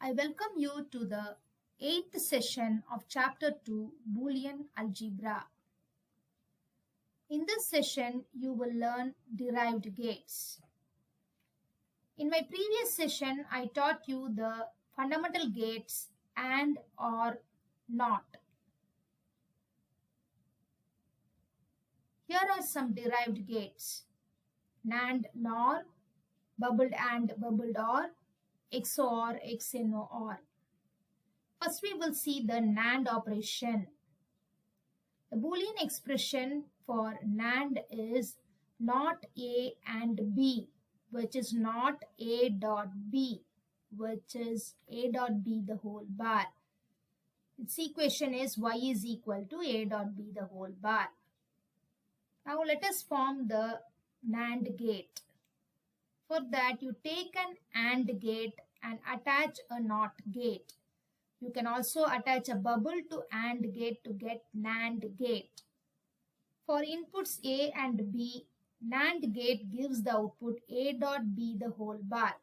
I welcome you to the 8th session of Chapter 2 Boolean Algebra. In this session, you will learn derived gates. In my previous session, I taught you the fundamental gates and or not. Here are some derived gates: NAND, NOR, bubbled AND, bubbled OR, XOR, XNOR. First, we will see the NAND operation. The Boolean expression for NAND is not A and B, which is not A dot B, which is A dot B the whole bar. Its equation is y is equal to A dot B the whole bar. Now let us form the NAND gate. For that, you take an AND gate and attach a NOT gate. You can also attach a bubble to AND gate to get NAND gate. For inputs A and B, NAND gate gives the output A dot B the whole bar.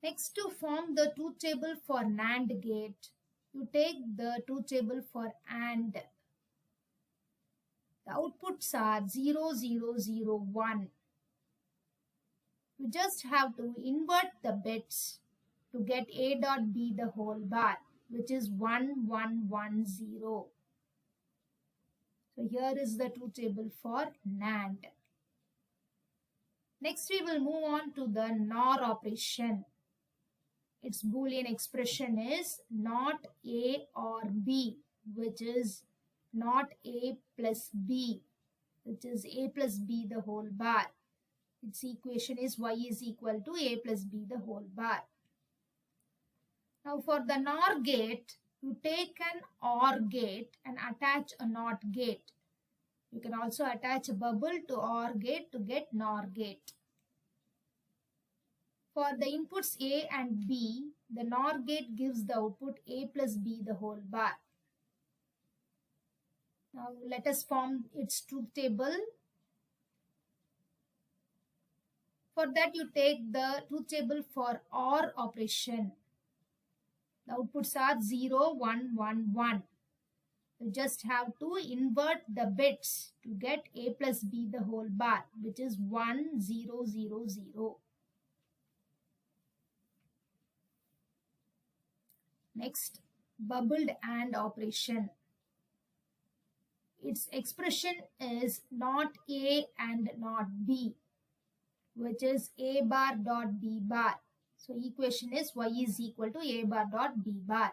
Next, to form the truth table for NAND gate, you take the truth table for AND. The outputs are 0, 0, 0, 1. You just have to invert the bits to get A dot B the whole bar, which is 1, 1, 1, 0. So here is the truth table for NAND. Next, we will move on to the NOR operation. Its Boolean expression is not A or B, which is not A plus B, which is A plus B the whole bar. Its equation is y is equal to A plus B the whole bar. Now for the NOR gate, you take an OR gate and attach a NOT gate. You can also attach a bubble to OR gate to get NOR gate. For the inputs A and B, the NOR gate gives the output A plus B the whole bar. Now let us form its truth table. For that, you take the truth table for OR operation. The outputs are 0, 1, 1, 1. You just have to invert the bits to get A plus B the whole bar, which is 1, 0, 0, 0. Next, bubbled AND operation. Its expression is not A and not B, which is A bar dot B bar. So equation is y is equal to A bar dot B bar.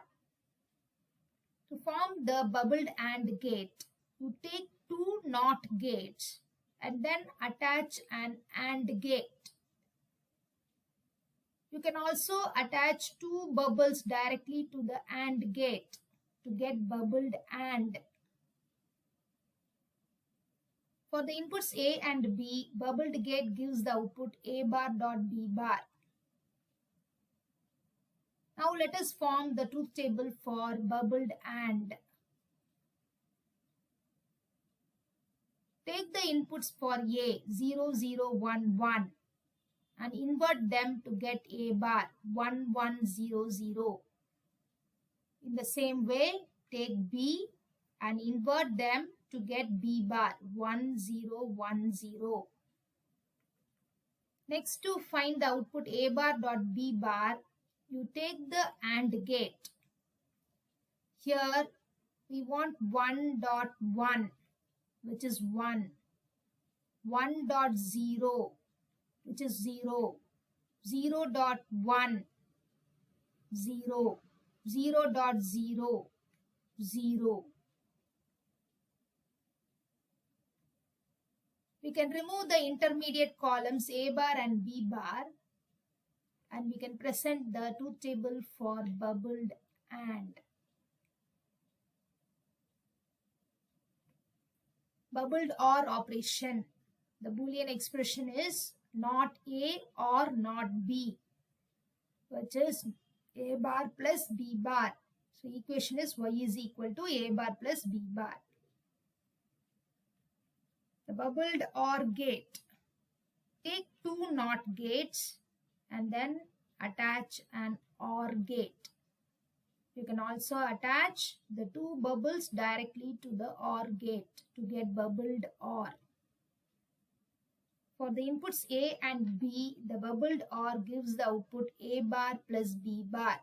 To form the bubbled AND gate, you take two NOT gates and then attach an AND gate. You can also attach two bubbles directly to the AND gate to get bubbled AND. For the inputs A and B, bubbled gate gives the output A bar dot B bar. Now let us form the truth table for bubbled AND. Take the inputs for A 0, 0, 1, 1 and invert them to get A bar 1, 1, 0, 0. In the same way, take B and invert them to get B bar 1, 0, 1, 0. Next, to find the output A bar dot B bar, you take the AND gate. Here we want 1 dot 1, which is 1, 1 dot 0, which is 0, 0 dot 1, 0, 0 dot 0, 0. We can remove the intermediate columns A bar and B bar, and we can present the truth table for bubbled AND. Bubbled OR operation. The Boolean expression is not A or not B, which is A bar plus B bar. So equation is y is equal to A bar plus B bar. The bubbled OR gate. Take two NOT gates and then attach an OR gate. You can also attach the two bubbles directly to the OR gate to get bubbled OR. For the inputs A and B, the bubbled OR gives the output A bar plus B bar.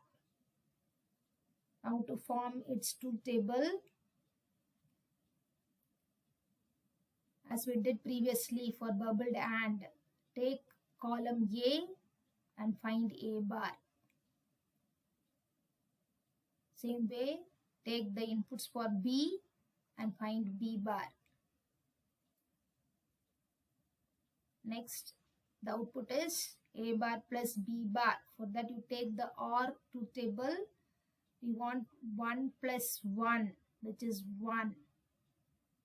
Now to form its truth table, as we did previously for bubbled AND, take column A and find A bar. Same way, take the inputs for B and find B bar. Next, the output is A bar plus B bar. For that, you take the OR truth table. We want 1 plus 1, which is 1.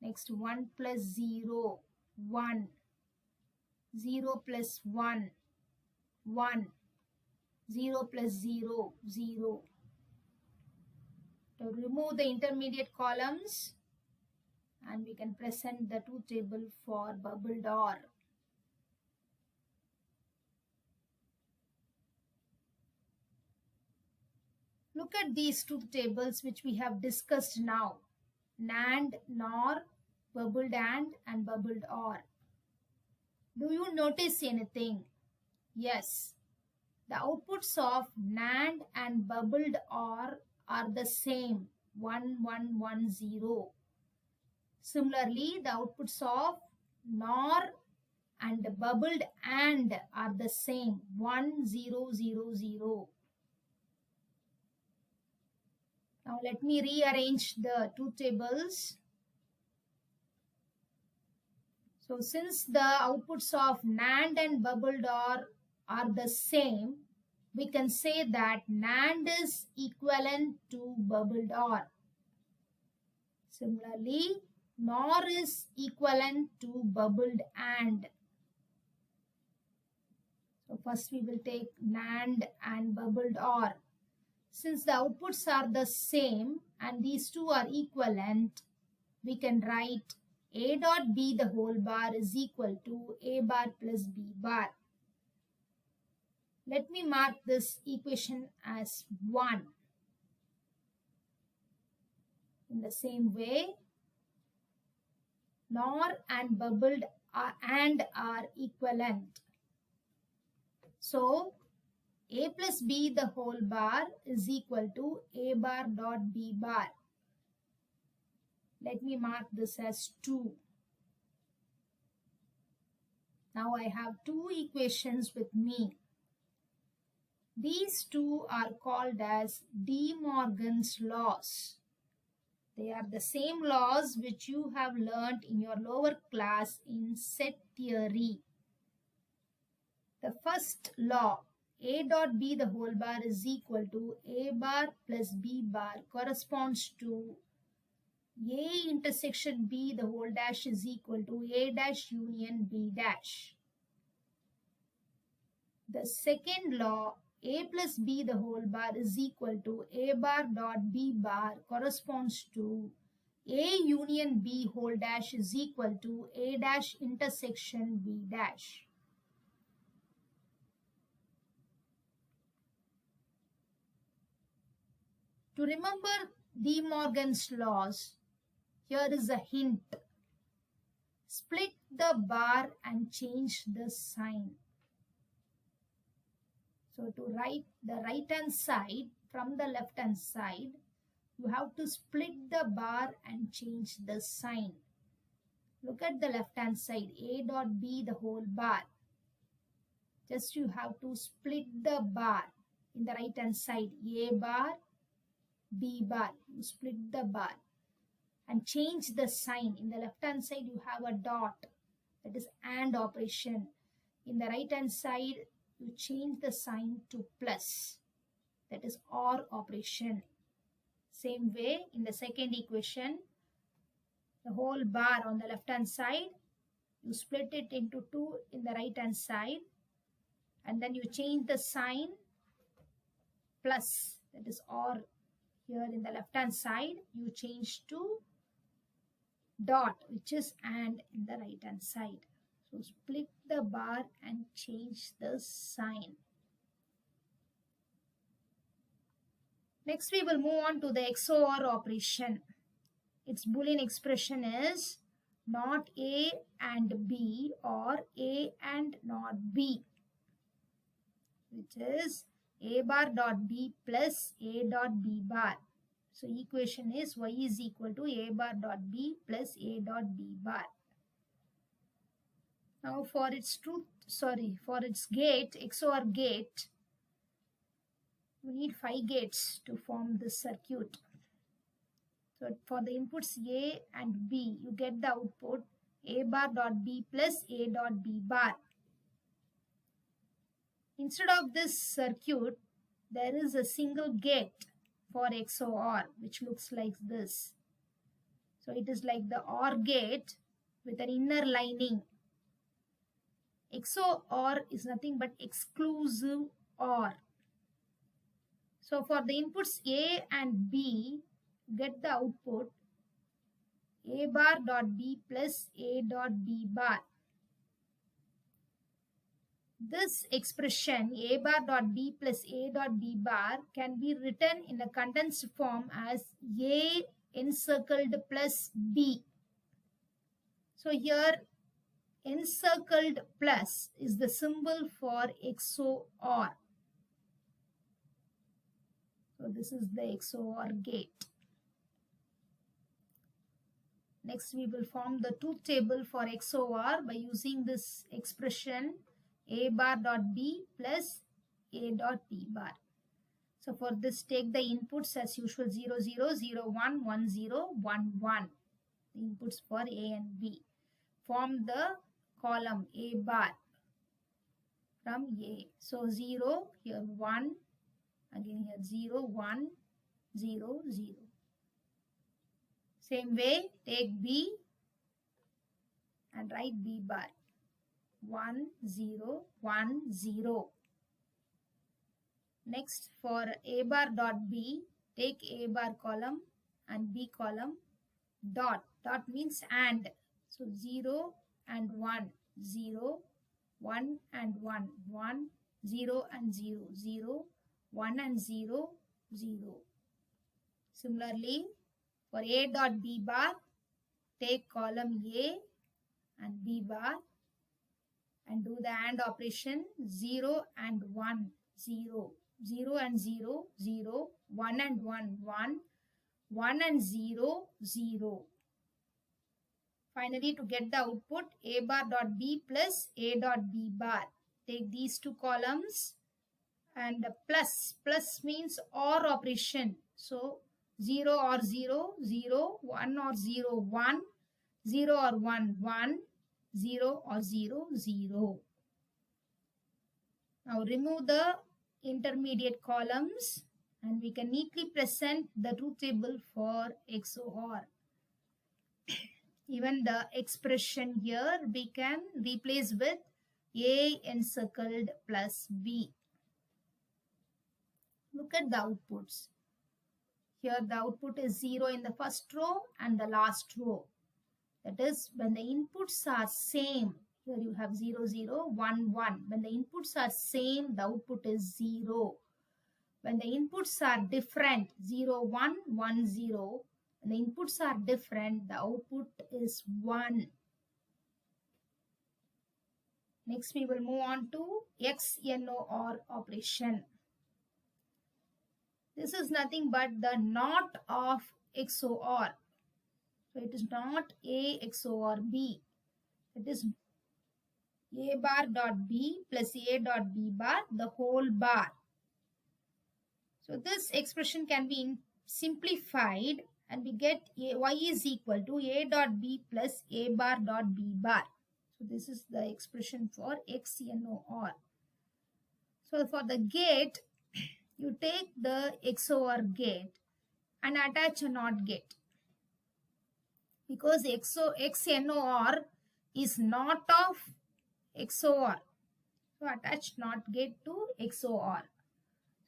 Next, 1 plus 0, 1. 0 plus 1, 1. 0 plus 0, 0. To remove the intermediate columns, and we can present the truth table for bubbled OR. Look at these truth tables which we have discussed now. NAND, NOR, bubbled AND and bubbled OR. Do you notice anything? Yes. The outputs of NAND and bubbled OR are the same, 1, 1, 1, 0. Similarly, the outputs of NOR and bubbled AND are the same, 1, 0, 0, 0. Now let me rearrange the truth tables. So since the outputs of NAND and bubbled OR are the same, we can say that NAND is equivalent to bubbled OR. Similarly, NOR is equivalent to bubbled AND. So first we will take NAND and bubbled OR. Since the outputs are the same and these two are equivalent, we can write A dot B the whole bar is equal to A bar plus B bar. Let me mark this equation as 1. In the same way, NOR and bubbled AND are equivalent. So, A plus B the whole bar is equal to A bar dot B bar. Let me mark this as 2. Now I have two equations with me. These two are called as De Morgan's laws. They are the same laws which you have learnt in your lower class in set theory. The first law, A dot B the whole bar is equal to A bar plus B bar, corresponds to A intersection B the whole dash is equal to A dash union B dash. The second law, A plus B the whole bar is equal to A bar dot B bar, corresponds to A union B whole dash is equal to A dash intersection B dash. To remember De Morgan's laws, here is a hint. Split the bar and change the sign. So to write the right hand side from the left hand side, you have to split the bar and change the sign. Look at the left hand side, A dot B the whole bar. Just you have to split the bar in the right hand side, A bar, B bar. You split the bar and change the sign. In the left hand side you have a dot, that is AND operation. In the right hand side you change the sign to plus, that is OR operation. Same way in the second equation, the whole bar on the left hand side, you split it into 2 in the right hand side and then you change the sign plus, that is OR. Here in the left hand side you change to dot, which is AND in the right hand side. So split the bar and change the sign. Next we will move on to the XOR operation. Its Boolean expression is not A and B or A and not B, which is A bar dot B plus A dot B bar. So equation is y is equal to A bar dot B plus A dot B bar. Now for its gate, XOR gate, we need 5 gates to form this circuit. So for the inputs A and B, you get the output A bar dot B plus A dot B bar. Instead of this circuit, there is a single gate for XOR, which looks like this. So it is like the OR gate with an inner lining. XOR is nothing but exclusive OR. So for the inputs A and B, get the output A bar dot B plus A dot B bar. This expression A bar dot B plus A dot B bar can be written in a condensed form as A encircled plus B. So here encircled plus is the symbol for XOR. So this is the XOR gate. Next we will form the truth table for XOR by using this expression A bar dot B plus A dot B bar. So for this, take the inputs as usual 0, 0, 0, 1, 1, 0, 1, 1. The inputs for A and B. Form the column A bar from A. So 0, here 1, again here 0, 1, 0, 0. Same way, take B and write B bar. 1, 0, 1, 0. Next, for A bar dot B, take A bar column and B column dot. Dot means and. So 0 and 1, 0, 1 and 1, 1, 0 and 0, 0, 1 and 0, 0. Similarly, for A dot B bar, take column A and B bar and do the AND operation 0 and 1, 0, 0 and 0, 0, 1 and 1, 1, 1 and 0, 0. Finally, to get the output A bar dot B plus A dot B bar, take these two columns and plus. Plus means OR operation. So 0 or 0, 0, 1 or 0, 1, 0 or 1, 1, 0 or 0, 0. Now remove the intermediate columns and we can neatly present the truth table for XOR. Even the expression here we can replace with A encircled plus B. Look at the outputs. Here the output is 0 in the first row and the last row. That is, when the inputs are same, here you have 0, 0, 1, 1. When the inputs are same, the output is 0. When the inputs are different, 0, 1, 1, 0. When the inputs are different, the output is 1. Next, we will move on to XNOR operation. This is nothing but the NOT of XOR. So it is not A XOR B. It is A bar dot B plus A dot B bar, the whole bar. So this expression can be simplified and we get Y is equal to A dot B plus A bar dot B bar. So this is the expression for XNOR. So for the gate, you take the XOR gate and attach a NOT gate. Because XNOR is not of XOR. So attach NOT gate to XOR.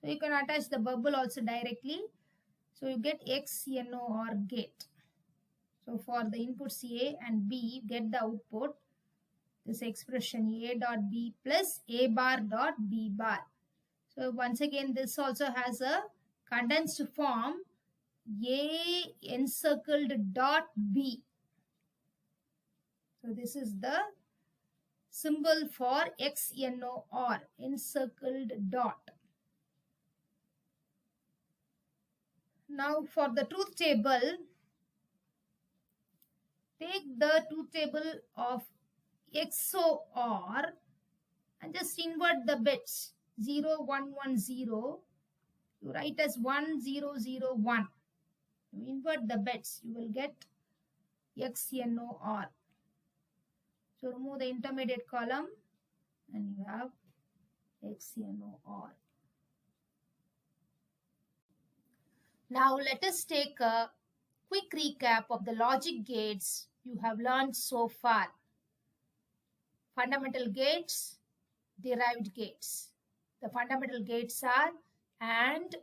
So you can attach the bubble also directly. So you get XNOR gate. So for the inputs A and B, get the output. This expression A dot B plus A bar dot B bar. So once again, this also has a condensed form A encircled dot B. So this is the symbol for XNOR, encircled dot. Now for the truth table, take the truth table of XOR and just invert the bits. 0, 1, 1, 0. You write as 1, 0, 0, 1. You invert the bits. You will get XNOR. So remove the intermediate column and you have XNOR. Now let us take a quick recap of the logic gates you have learned so far. Fundamental gates, derived gates. The fundamental gates are AND,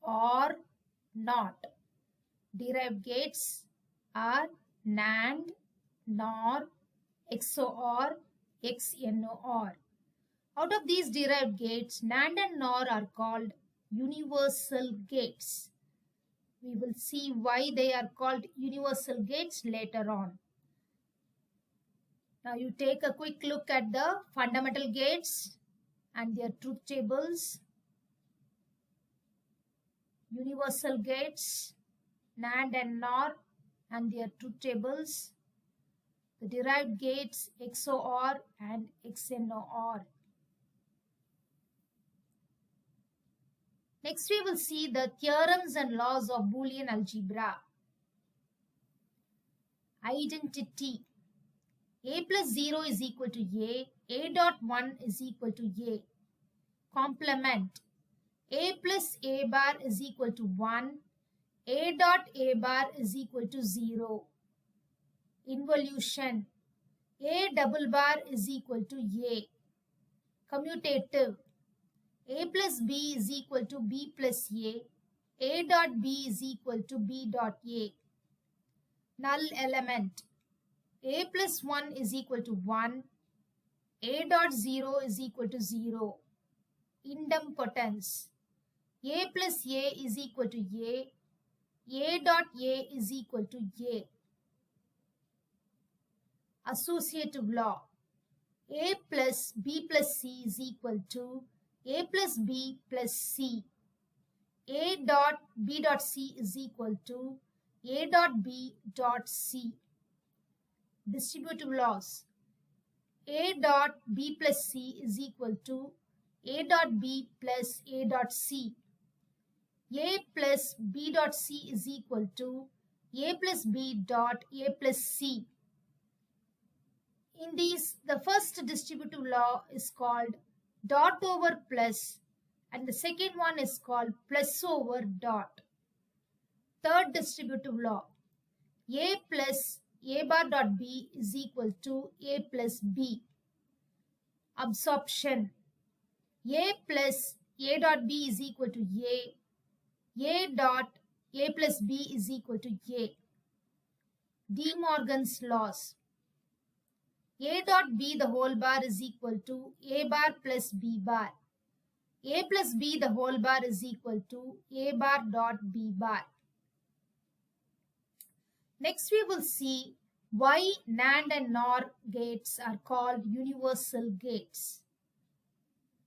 OR, NOT. Derived gates are NAND, NOR, XOR, XNOR. Out of these derived gates, NAND and NOR are called universal gates. We will see why they are called universal gates later on. Now you take a quick look at the fundamental gates and their truth tables. Universal gates, NAND and NOR and their truth tables. The derived gates, XOR and XNOR. Next we will see the theorems and laws of Boolean algebra. Identity. A plus 0 is equal to A dot 1 is equal to A. Complement. A plus A bar is equal to 1. A dot A bar is equal to 0. Involution. A double bar is equal to A. Commutative. A plus B is equal to B plus A. A dot B is equal to B dot A. Null element. A plus 1 is equal to 1. A dot 0 is equal to 0. Idempotence. A plus A is equal to A. A dot A is equal to A. Associative law. A plus B plus C is equal to A plus B plus C. A dot B dot C is equal to A dot B dot C. Distributive laws. A dot B plus C is equal to A dot B plus A dot C. A plus B dot C is equal to A plus B dot A plus C. In these, the first distributive law is called dot over plus and the second one is called plus over dot. Third distributive law. A plus A bar dot B is equal to A plus B. Absorption. A plus A dot B is equal to A. A dot A plus B is equal to A. De Morgan's laws. A dot B the whole bar is equal to A bar plus B bar. A plus B the whole bar is equal to A bar dot B bar. Next we will see why NAND and NOR gates are called universal gates.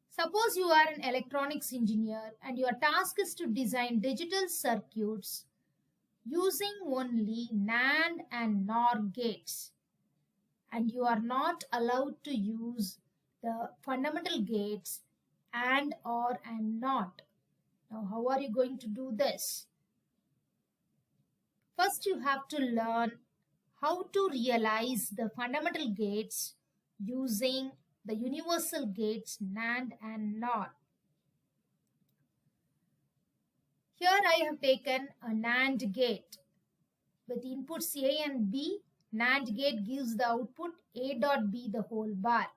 Suppose you are an electronics engineer and your task is to design digital circuits using only NAND and NOR gates, and you are not allowed to use the fundamental gates AND, OR and NOT. Now how are you going to do this? First you have to learn how to realize the fundamental gates using the universal gates NAND and NOR. Here I have taken a NAND gate. With inputs A and B, NAND gate gives the output A dot B the whole bar.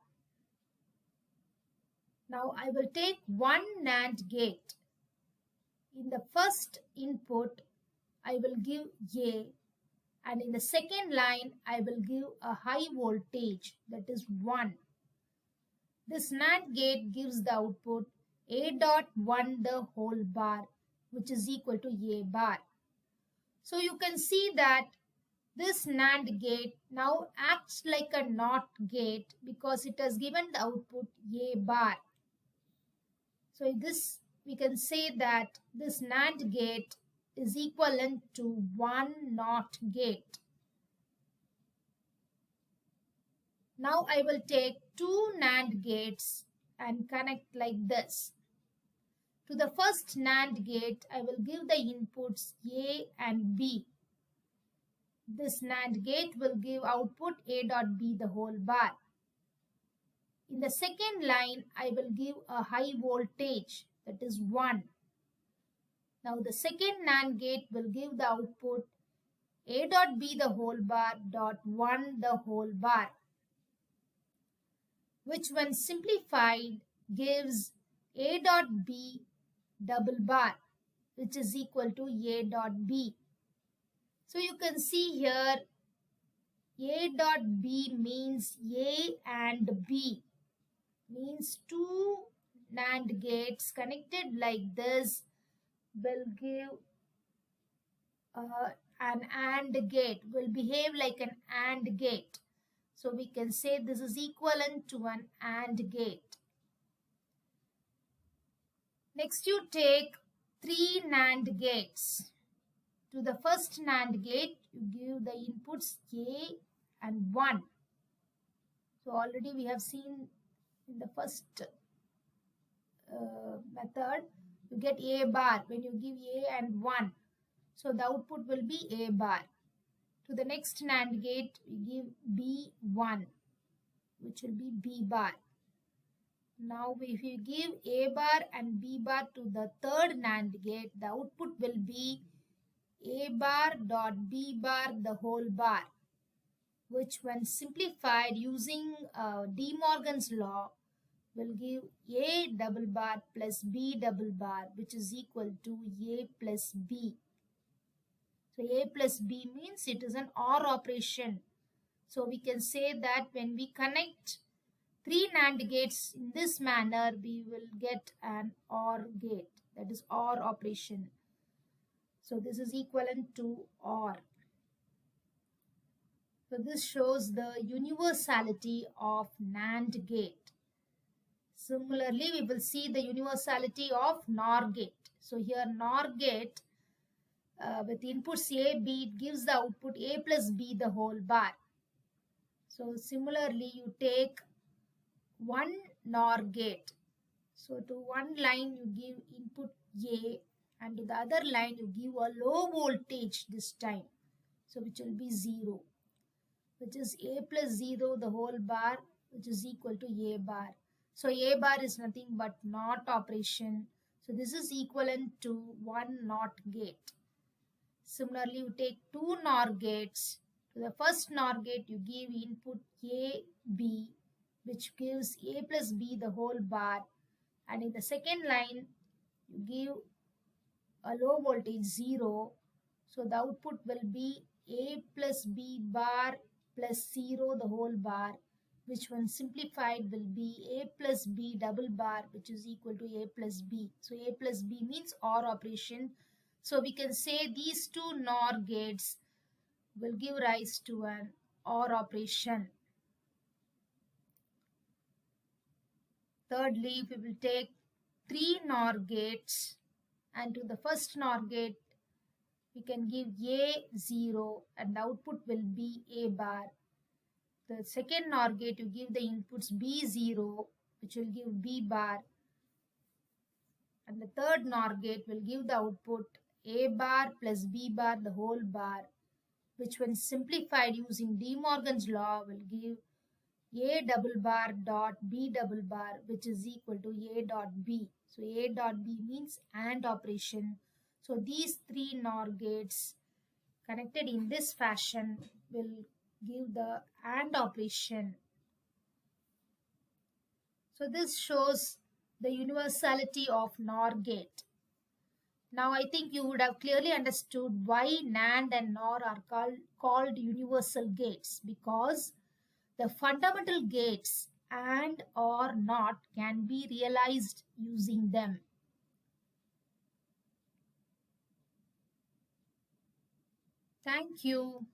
Now I will take one NAND gate. In the first input, I will give A, and in the second line, I will give a high voltage, that is 1. This NAND gate gives the output A dot 1 the whole bar which is equal to A bar. So you can see that this NAND gate now acts like a NOT gate because it has given the output A bar. So this we can say that this NAND gate is equivalent to one NOT gate. Now I will take two NAND gates and connect like this. To the first NAND gate, I will give the inputs A and B. This NAND gate will give output A dot B the whole bar. In the second line, I will give a high voltage, that is 1. Now the second NAND gate will give the output A dot B the whole bar dot 1 the whole bar, which when simplified gives A dot B double bar, which is equal to A dot B. So you can see here A dot B means A and B, means two NAND gates connected like this will give an AND gate, will behave like an AND gate. So we can say this is equivalent to an AND gate. Next you take three NAND gates. To the first NAND gate, you give the inputs A and 1. So already we have seen in the first method, you get A bar when you give A and 1. So the output will be A bar. To the next NAND gate, we give B1, which will be B bar. Now if you give A bar and B bar to the third NAND gate, the output will be A bar dot B bar the whole bar, which when simplified using De Morgan's law will give A double bar plus B double bar, which is equal to A plus B. So A plus B means it is an OR operation. So we can say that when we connect three NAND gates in this manner, we will get an OR gate, that is OR operation. So this is equivalent to OR. So this shows the universality of NAND gate. Similarly, we will see the universality of NOR gate. So here NOR gate with inputs A, B, it gives the output A plus B the whole bar. So similarly, you take one NOR gate. So to one line you give input A and to the other line you give a low voltage this time. So which will be 0, which is A plus 0 the whole bar, which is equal to A bar. So A bar is nothing but NOT operation. So this is equivalent to one NOT gate. Similarly, you take two NOR gates. To the first NOR gate, you give input A, B, which gives A plus B the whole bar. And in the second line, you give a low voltage 0. So the output will be A plus B bar plus 0 the whole bar, which when simplified will be A plus B double bar, which is equal to A plus B. So A plus B means OR operation. So we can say these two NOR gates will give rise to an OR operation. Thirdly, we will take three NOR gates, and to the first NOR gate we can give A 0 and the output will be A bar. The second NOR gate you give the inputs B 0, which will give B bar, and the third NOR gate will give the output A bar plus B bar the whole bar, which when simplified using De Morgan's law will give A double bar dot B double bar, which is equal to A dot B. So A dot B means AND operation. So these three NOR gates connected in this fashion will give the AND operation. So this shows the universality of NOR gate. Now I think you would have clearly understood why NAND and NOR are called universal gates, because the fundamental gates AND or NOT can be realized using them. Thank you.